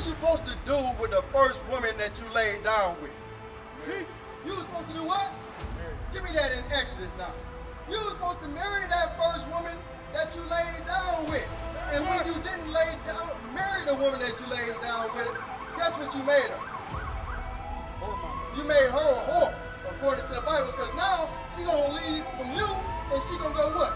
was you supposed to do with the first woman that you laid down with? You were supposed to do what? Give me that in Exodus now. You were supposed to marry that first woman that you laid down with. And when you didn't marry the woman that you laid down with, guess what you made her? You made her a whore, according to the Bible, because now she's going to leave from you, and she's going to go what?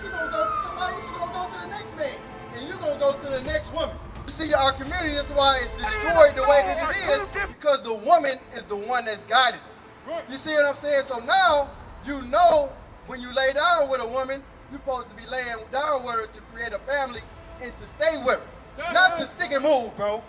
She's going to go to somebody, she's going to go to the next man, and you're going to go to the next woman. You see, our community, that's why it's destroyed the way that it is, because the woman is the one that's guided it. You see what I'm saying? So now, you know when you lay down with a woman, you're supposed to be laying down with her to create a family and to stay with her, not to stick and move, bro.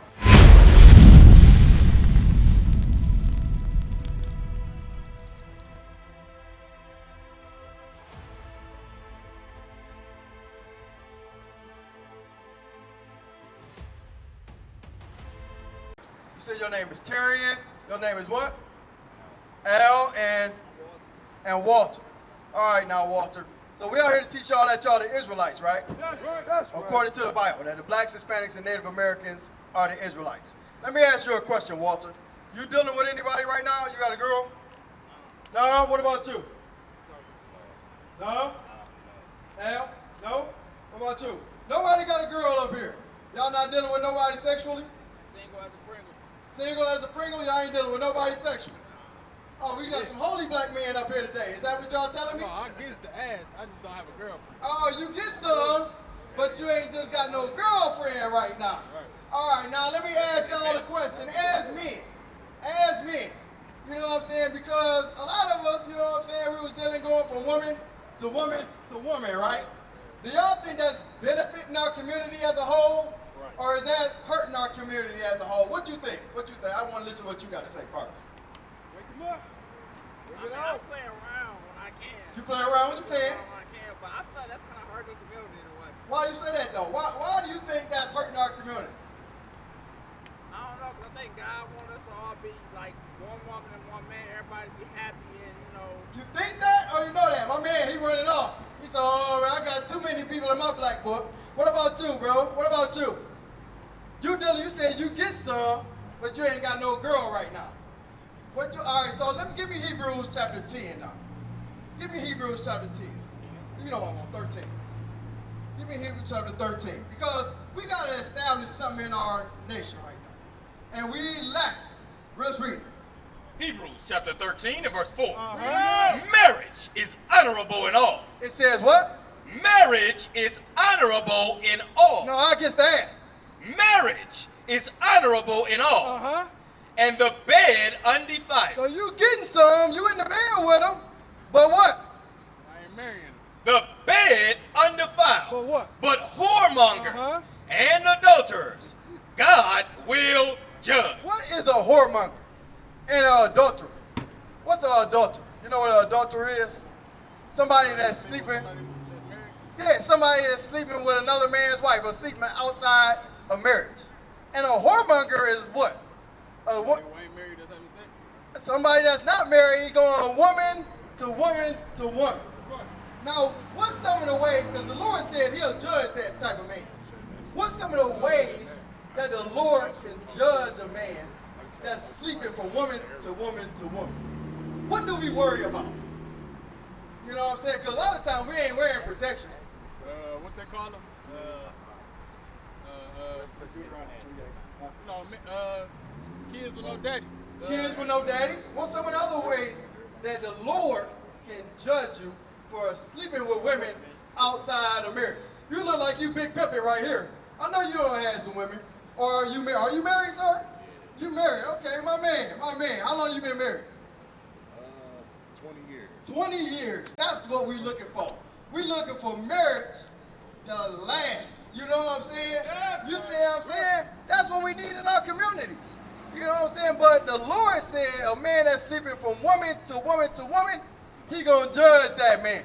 You said your name is Tyrion. Your name is what? Al and Walter. All right, now Walter. So we out here to teach y'all that y'all the Israelites, right? That's right. That's right. According to the Bible, that the blacks, Hispanics, and Native Americans are the Israelites. Let me ask you a question, Walter. You dealing with anybody right now? You got a girl? No? What about you? No? Al? No? What about you? Nobody got a girl up here. Y'all not dealing with nobody sexually? Single as a Pringle. Single as a Pringle? Y'all ain't dealing with nobody sexually? Oh, we got some holy black men up here today. Is that what y'all telling me? No, I get the ass. I just don't have a girlfriend. Oh, you get some, but you ain't just got no girlfriend right now. Right. All right, now let me ask y'all a question. As men, you know what I'm saying? Because a lot of us, you know what I'm saying, we was dealing going from woman to woman to woman, right? Do y'all think that's benefiting our community as a whole? Right. Or is that hurting our community as a whole? What you think? What you think? I want to listen to what you got to say first. I play around when I can. You play around when you can? When I can, but I feel like that's kind of hurting the community in a way. Why you say that though? Why do you think that's hurting our community? I don't know, because I think God wants us to all be like one woman and one man, everybody be happy and, you know. You think that or you know that? My man, he running off. He said, oh, I got too many people in my black book. What about you, bro? What about you? You said you get some, but you ain't got no girl right now. All right, so give me Hebrews chapter 10 now. Give me Hebrews chapter 10. You know I'm on 13. Give me Hebrews chapter 13. Because we got to establish something in our nation right now. And we lack. Let's read it. Hebrews chapter 13 and verse 4. Marriage is honorable in all. It says what? Marriage is honorable in all. No, I guess the ass. Marriage is honorable in all. And the bed undefiled. So you getting some, you in the bed with them, but what? I ain't marrying them. The bed undefiled. But what? But whoremongers and adulterers, God will judge. What is a whoremonger and an adulterer? What's an adulterer? You know what an adulterer is? Somebody that's sleeping. Yeah, somebody that's sleeping with another man's wife or sleeping outside of marriage. And a whoremonger is what? Somebody that's not married, he going woman to woman to woman. Now, what's some of the ways, because the Lord said he'll judge that type of man. What's some of the ways that the Lord can judge a man that's sleeping from woman to woman to woman? What do we worry about? You know what I'm saying? Because a lot of times we ain't wearing protection. What they call them? Kids with no daddies. Kids with no daddies? What's some of the other ways that the Lord can judge you for sleeping with women outside of marriage? You look like you big pimpin' right here. I know you don't have some women. Or are you married? Are you married, sir? You married? Okay, my man. How long you been married? 20 years. 20 years. That's what we looking for. We looking for marriage that'll last. You know what I'm saying? You see what I'm saying? That's what we need in our communities. You know what I'm saying? But the Lord said a man that's sleeping from woman to woman to woman, he gonna judge that man.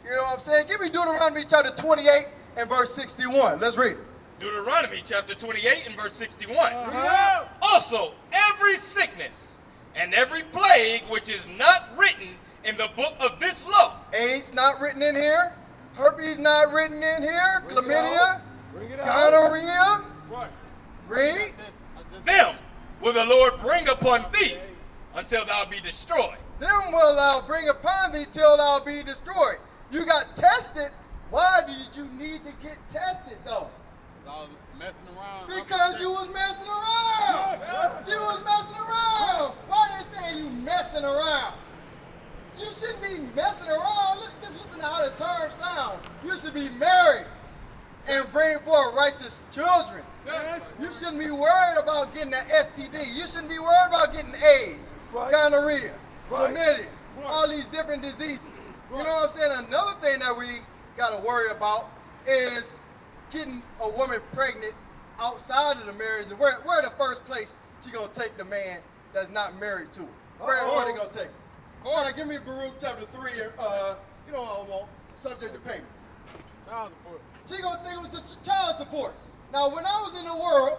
You know what I'm saying? Give me Deuteronomy chapter 28 and verse 61. Let's read it. Deuteronomy chapter 28 and verse 61. Also, every sickness and every plague which is not written in the book of this law. AIDS not written in here. Herpes not written in here. Chlamydia. Gonorrhea. Read. the Lord bring upon thee until thou be destroyed. Them will thou bring upon thee till thou be destroyed. You got tested. Why did you need to get tested though? I was messing around. Because you was messing around. You was messing around. Why are they saying you messing around? You shouldn't be messing around. Just listen to how the term sounds. You should be married and bring forth righteous children. You shouldn't be worried about getting an STD. You shouldn't be worried about getting AIDS, gonorrhea, chlamydia, all these different diseases. You know what I'm saying? Another thing that we got to worry about is getting a woman pregnant outside of the marriage. Where the first place she going to take the man that's not married to her? Where they going to take her? Now, give me Baruch chapter 3, you know what I want, subject to payments. Child support. She going to think it was just child support. Now, when I was in the world,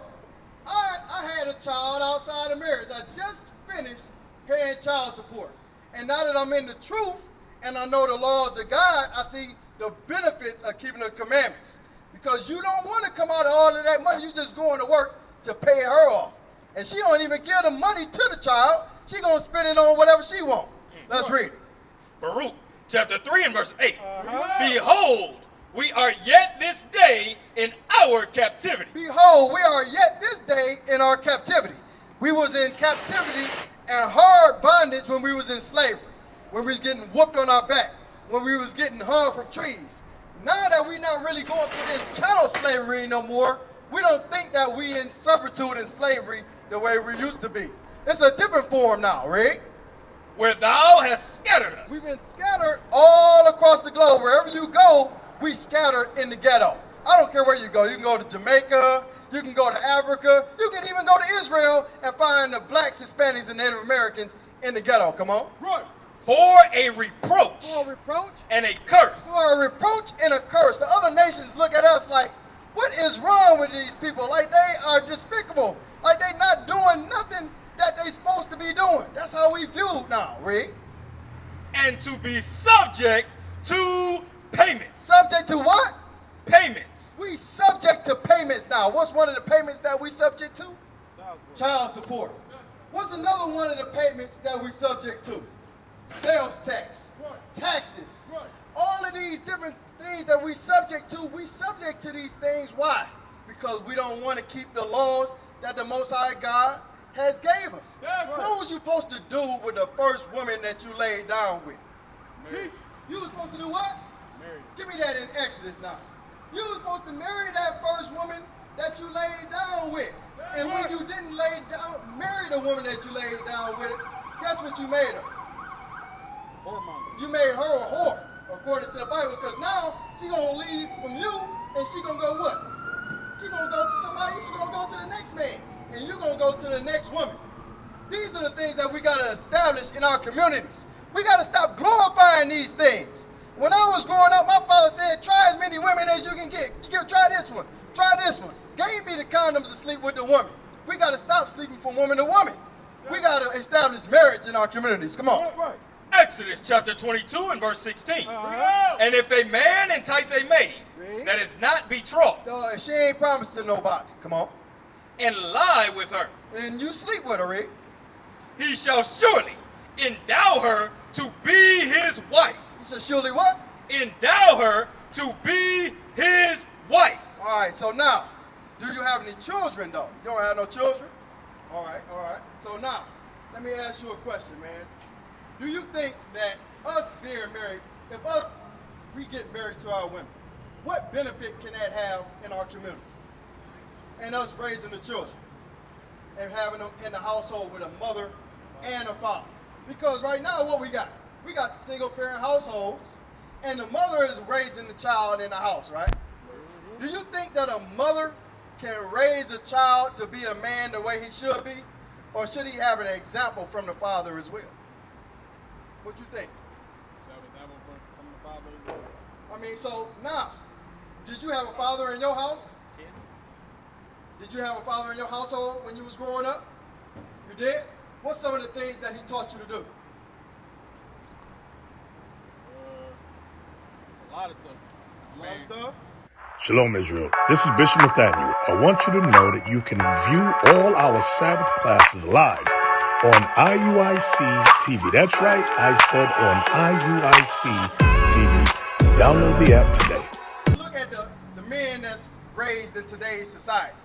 I had a child outside of marriage. I just finished paying child support. And now that I'm in the truth and I know the laws of God, I see the benefits of keeping the commandments. Because you don't want to come out of all of that money. You just going to work to pay her off. And she don't even give the money to the child. She going to spend it on whatever she wants. Let's read it. Baruch chapter 3 and verse 8. Behold, we are yet this day in our captivity. Behold, we are yet this day in our captivity. We was in captivity and hard bondage when we was in slavery, when we was getting whooped on our back, when we was getting hung from trees. Now that we not really going through this chattel slavery no more, we don't think that we in servitude and slavery the way we used to be. It's a different form now, right? Where thou hast scattered us. We've been scattered all across the globe. Wherever you go, we scattered in the ghetto. I don't care where you go. You can go to Jamaica, you can go to Africa, you can even go to Israel and find the blacks, Hispanics, and Native Americans in the ghetto. Come on. Right. For a reproach. For a reproach. And a curse. For a reproach and a curse. The other nations look at us like, what is wrong with these people? Like they are despicable. Like they not doing nothing that they supposed to be doing. That's how we viewed now, Reed. And to be subject to payments. Subject to what? Payments. We subject to payments now. What's one of the payments that we subject to? Child support. What's another one of the payments that we subject to? Sales tax, taxes. All of these different things that we subject to these things. Why? Because we don't want to keep the laws that the Most High God has gave us. What was you supposed to do with the first woman that you laid down with? Married. You was supposed to do what? Married. Give me that in Exodus now. You were supposed to marry that first woman that you laid down with. And when you didn't marry the woman that you laid down with, guess what you made her? Whoremonger. You made her a whore, according to the Bible, because now she gonna leave from you and she gonna go what? She gonna go to somebody, she gonna go to the next man, and you gonna go to the next woman. These are the things that we gotta establish in our communities. We gotta stop glorifying these things. When I was growing up, my father said, try as many women as you can get. Try this one, try this one. Gave me the condoms to sleep with the woman. We gotta stop sleeping from woman to woman. We gotta establish marriage in our communities. Come on. Exodus chapter 22 and verse 16. And if a man entice a maid that is not betrothed, So if she ain't promised to nobody, come on, and lie with her, and you sleep with her, Rick, he shall surely endow her to be his wife. you said surely what? Endow her to be his wife. All right, so now, do you have any children though? You don't have no children? All right. So now, let me ask you a question, man. Do you think that us being married, if we get married to our women, what benefit can that have in our community? And us raising the children and having them in the household with a mother and a father. Because right now, what we got? We got single parent households and the mother is raising the child in the house, right? Do you think that a mother can raise a child to be a man the way he should be? Or should he have an example from the father as well? What you think? From the father. I mean, so now, did you have a father in your house? Did you have a father in your household when you was growing up? You did? What's some of the things that he taught you to do? A lot of stuff. A lot of stuff? Shalom, Israel. This is Bishop Nathaniel. I want you to know that you can view all our Sabbath classes live on IUIC TV. That's right, I said on IUIC TV. Download the app today. Look at the men that's raised in today's society.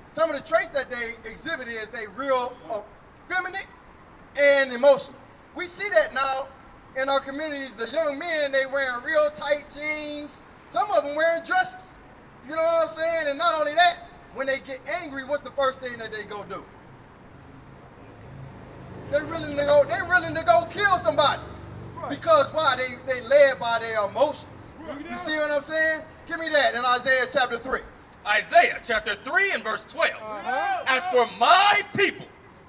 Some of the traits that they exhibit is they real feminine and emotional. We see that now in our communities. The young men, they wearing real tight jeans. Some of them wearing dresses. You know what I'm saying? And not only that, when they get angry, what's the first thing that they go do? They're willing to go kill somebody. Right. Because why? They led by their emotions. Right. You see what I'm saying? Give me that in Isaiah chapter 3. Isaiah chapter 3 and verse 12. As for my people,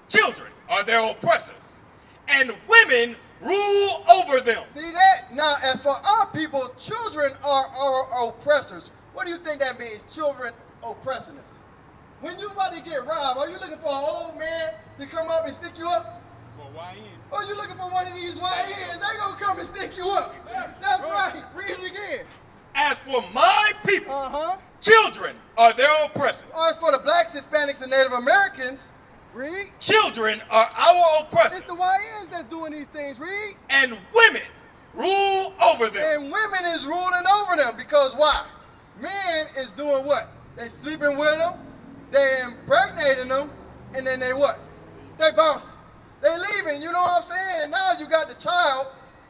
children are their oppressors, and women rule over them. See that? Now, as for our people, children are our oppressors. What do you think that means, children oppressing us? When you about to get robbed, are you looking for an old man to come up and stick you up? Or are you looking for one of these YNs? They gonna come and stick you up. That's right. Read it again. As for my people, children are their oppressors. As for the blacks, Hispanics, and Native Americans, read. Children are our oppressors. It's the YNs that's doing these things, read. And women rule over them. And women is ruling over them because why? Men is doing what? They sleeping with them, they impregnating them, and then they what? They bouncing. They leaving, you know what I'm saying? And now you got the child,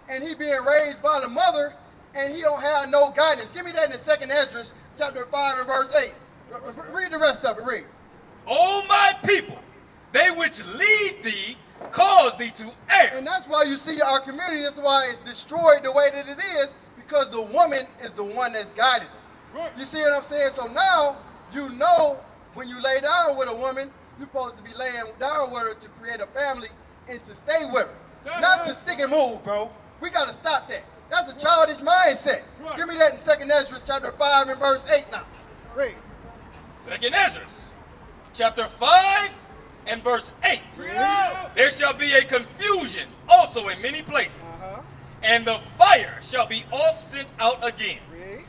and he being raised by the mother, and he don't have no guidance. Give me that in the 2nd Ezra, chapter 5 and verse 8. Read the rest of it, read. O my people, they which lead thee cause thee to err. And that's why you see our community, that's why it's destroyed the way that it is, because the woman is the one that's guiding it. Right. You see what I'm saying? So now, you know, when you lay down with a woman, you're supposed to be laying down with her to create a family and to stay with her. Not to stick and move, bro. We got to stop that. That's a childish mindset. Right. Give me that in 2nd Ezra, chapter 5 and verse 8 now. Read. 2nd Ezra, chapter 5 and verse 8. There shall be a confusion also in many places, and the fire shall be oft sent out again,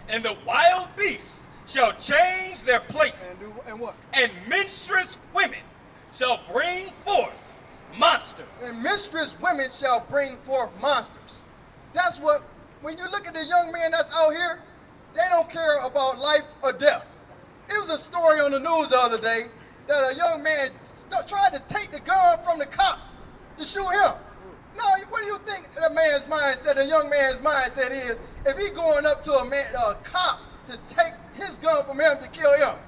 and the wild beasts shall change their places, and what? And minstrous women shall bring forth monsters. And minstrous women shall bring forth monsters. That's what, when you look at the young men that's out here, they don't care about life or death. It was a story on the news the other day that a young man tried to take the gun from the cops to shoot him. No, what do you think the man's mindset, the young man's mindset is, if he going up to a cop to take his gun from him to kill him?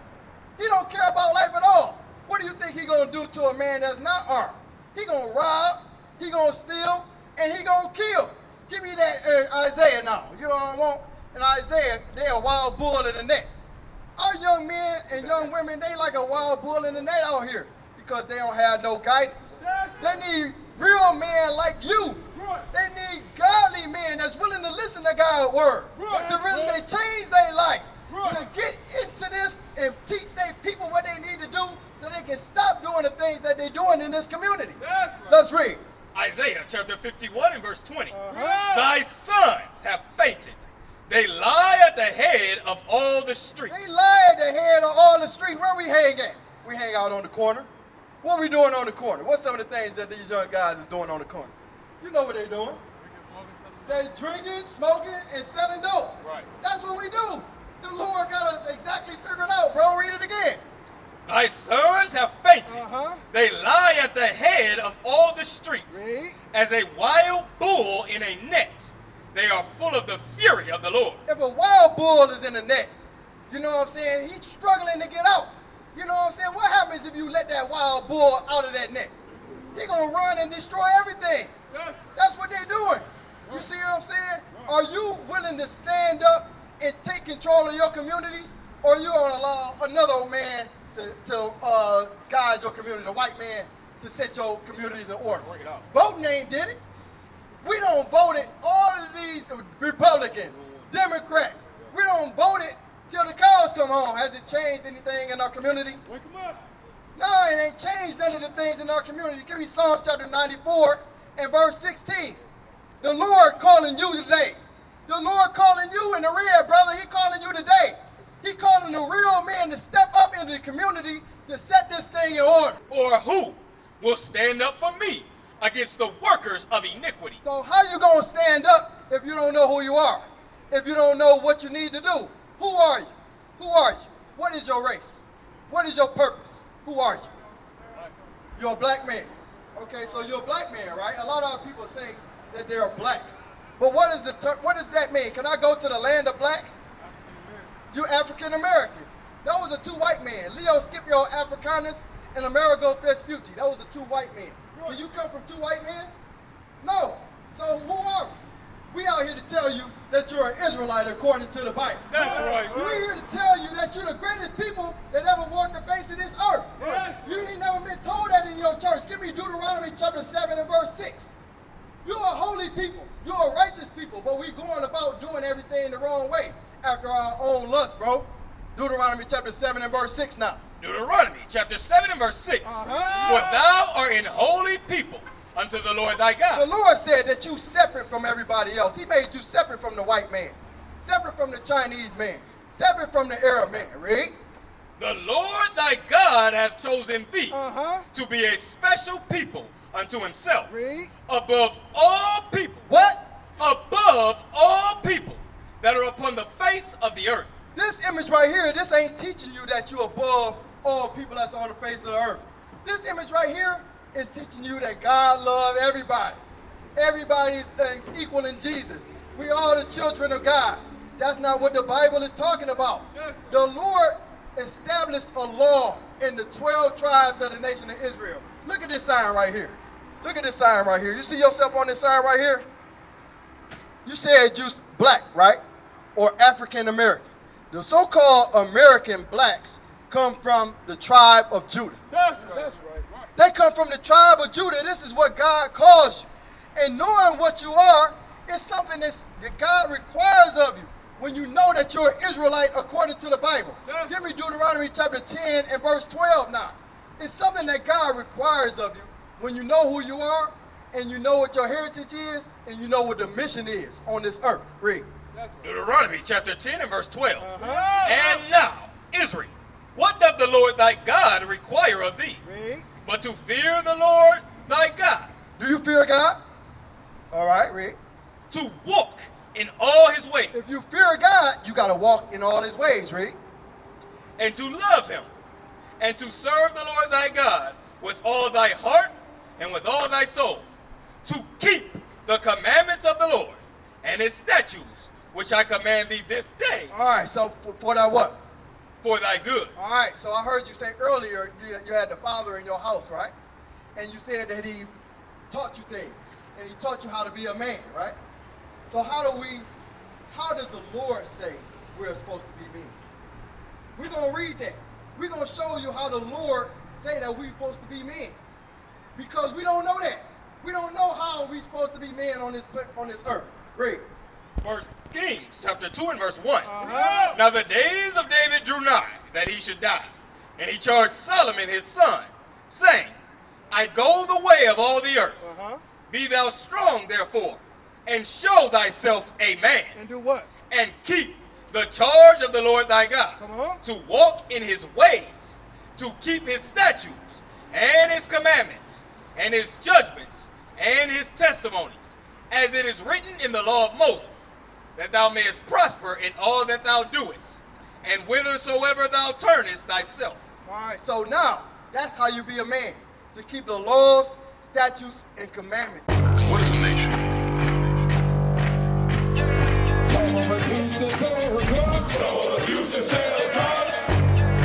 He don't care about life at all. What do you think he gonna do to a man that's not armed? He gonna rob, he gonna steal, and he gonna kill. Give me that Isaiah now. You know what I want? In Isaiah, they a wild bull in the net. Our young men and young women, they like a wild bull in the net out here because they don't have no guidance. They need real men like you. They need godly men that's willing to listen to God's word, to really change their life, to get into this and teach their people what they need to do so they can stop doing the things that they're doing in this community. Let's read. Isaiah chapter 51 and verse 20. Thy sons have fainted. They lie at the head of all the streets. They lie at the head of all the streets. Where we hang at? We hang out on the corner. What we doing on the corner? What's some of the things that these young guys is doing on the corner? You know what they doing. They drinking, smoking, and selling dope. Right. That's what we do. The Lord got us exactly figured out, bro. Read it again. Thy sons have fainted. They lie at the head of all the streets. Read. As a wild bull in a net. They are full of the fury of the Lord. If a wild bull is in the net, you know what I'm saying, he's struggling to get out. You know what I'm saying? What happens if you let that wild bull out of that net? He's going to run and destroy everything. That's what they're doing. You see what I'm saying? Are you willing to stand up and take control of your communities? Or are you going to allow another man to guide your community, the white man, to set your communities in order? Voting ain't did it. We don't vote it, all of these, Republican, Democrat, we don't vote it till the cows come home. Has it changed anything in our community? Wake 'em up. No, it ain't changed none of the things in our community. Give me Psalms chapter 94 and verse 16. The Lord calling you today. The Lord calling you in the red, brother. He calling you today. He calling the real men to step up into the community to set this thing in order. Or who will stand up for me against the workers of iniquity? So how you gonna stand up if you don't know who you are? If you don't know what you need to do? Who are you? Who are you? What is your race? What is your purpose? Who are you? You're a black man. Okay, so you're a black man, right? A lot of people say that they're black. But what does that mean? Can I go to the land of black? You're African American. Those are two white men. Leo Scipio Africanus and Amerigo Vespucci. Those are two white men. Can you come from two white men? No. So who are we? We out here to tell you that you're an Israelite according to the Bible. That's right. We're here to tell you that you're the greatest people that ever walked the face of this earth. Yes. You ain't never been told that in your church. Give me Deuteronomy chapter 7 and verse 6. You're a holy people. You're a righteous people, but we're going about doing everything the wrong way after our own lust, bro. Deuteronomy chapter 7 and verse 6 now. Deuteronomy chapter 7 and verse 6. For thou art an holy people unto the Lord thy The God. Lord said that you separate from everybody else. He made you separate from the white man, separate from the Chinese man, separate from the Arab man. Read. The Lord thy God hath chosen thee to be a special people unto himself. Read. Above all people. What? Above all people that are upon the face of the earth. This image right here, this ain't teaching you that you're above all people that's on the face of the earth. This image right here is teaching you that God loves everybody. Everybody's equal in Jesus. We are the children of God. That's not what the Bible is talking about. Yes. The Lord established a law in the 12 tribes of the nation of Israel. Look at this sign right here. Look at this sign right here. You see yourself on this sign right here? You said you're black, right? Or African American. The so-called American blacks come from the tribe of Judah. That's right. That's right. They come from the tribe of Judah. This is what God calls you. And knowing what you are is something that God requires of you when you know that you're an Israelite according to the Bible. Yes. Give me Deuteronomy chapter 10 and verse 12 now. It's something that God requires of you when you know who you are and you know what your heritage is and you know what the mission is on this earth. Read. Deuteronomy chapter 10 and verse 12. And now, Israel, what doth the Lord thy God require of thee? Read. But to fear the Lord thy God. Do you fear God? All right, read. To walk in all his ways. If you fear God, you got to walk in all his ways, read. And to love him. And to serve the Lord thy God with all thy heart and with all thy soul. To keep the commandments of the Lord and his statutes, which I command thee this day. All right, so for that what? For thy good. All right, so I heard you say earlier you had the Father in your house, right? And you said that he taught you things, and he taught you how to be a man, right? So how does the Lord say we're supposed to be men? We're going to read that. We're going to show you how the Lord say that we're supposed to be men. Because we don't know that. We don't know how we're supposed to be men on this earth. Read. First Kings chapter 2 and verse 1. Now the days of David drew nigh that he should die. And he charged Solomon his son, saying, I go the way of all the earth. Be thou strong therefore, and show thyself a man. And do what? And keep the charge of the Lord thy God. To walk in his ways, to keep his statutes, and his commandments, and his judgments, and his testimonies, as it is written in the law of Moses, that thou mayest prosper in all that thou doest, and whithersoever thou turnest thyself. All right, so now, that's how you be a man, to keep the laws, statutes, and commandments. What is a nation?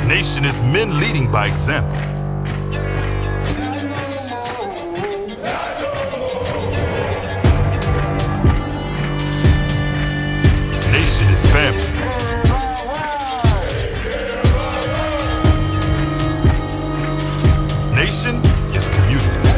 Nation is men leading by example. Nation is family. Nation is community.